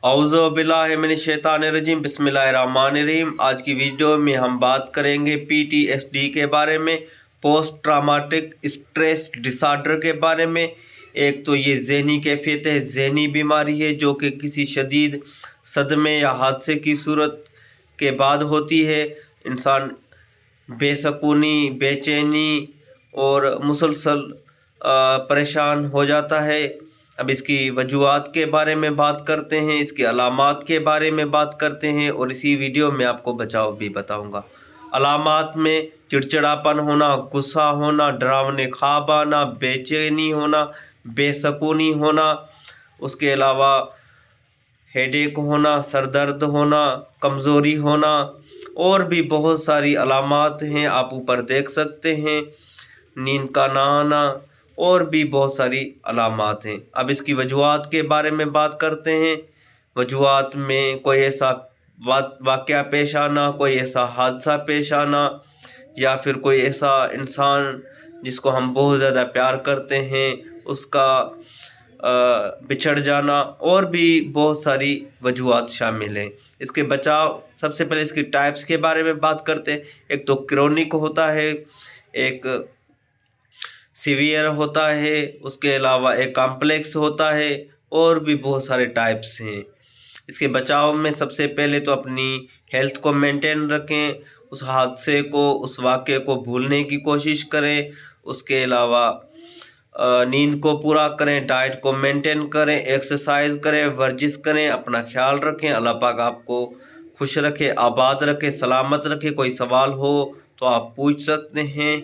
اعوذ باللہ من الشیطان الرجیم، بسم اللہ الرحمن الرحیم۔ آج کی ویڈیو میں ہم بات کریں گے PTSD کے بارے میں، post traumatic stress dis order کے بارے میں۔ ایک تو یہ ذہنی کیفیت ہے، ذہنی بیماری ہے جو کہ کسی شدید صدمے یا حادثے کی صورت کے بعد ہوتی ہے۔ انسان بے سکونی، بے چینی اور مسلسل پریشان ہو جاتا ہے۔ اب اس کی وجوہات کے بارے میں بات کرتے ہیں، اس کی علامات کے بارے میں بات کرتے ہیں، اور اسی ویڈیو میں آپ کو بچاؤ بھی بتاؤں گا۔ علامات میں چڑچڑاپن ہونا، غصہ ہونا، ڈراونے خواب آنا، بے چینی ہونا، بے سکونی ہونا، اس کے علاوہ ہیڈ ایک ہونا، سر درد ہونا، کمزوری ہونا، اور بھی بہت ساری علامات ہیں، آپ اوپر دیکھ سکتے ہیں۔ نیند کا نہ آنا اور بھی بہت ساری علامات ہیں۔ اب اس کی وجوہات کے بارے میں بات کرتے ہیں۔ وجوہات میں کوئی ایسا واقعہ پیش آنا، کوئی ایسا حادثہ پیش آنا، یا پھر کوئی ایسا انسان جس کو ہم بہت زیادہ پیار کرتے ہیں اس کا بچھڑ جانا، اور بھی بہت ساری وجوہات شامل ہیں۔ اس کے بچاؤ، سب سے پہلے اس کی ٹائپس کے بارے میں بات کرتے ہیں۔ ایک تو کرونک ہوتا ہے، ایک سیویئر ہوتا ہے، اس کے علاوہ ایک کمپلیکس ہوتا ہے، اور بھی بہت سارے ٹائپس ہیں۔ اس کے بچاؤ میں سب سے پہلے تو اپنی ہیلتھ کو مینٹین رکھیں، اس حادثے کو، اس واقعے کو بھولنے کی کوشش کریں۔ اس کے علاوہ نیند کو پورا کریں، ڈائٹ کو مینٹین کریں، ایکسرسائز کریں، ورزش کریں، اپنا خیال رکھیں۔ اللہ پاک آپ کو خوش رکھے، آباد رکھے، سلامت رکھے۔ کوئی سوال ہو تو آپ پوچھ سکتے ہیں۔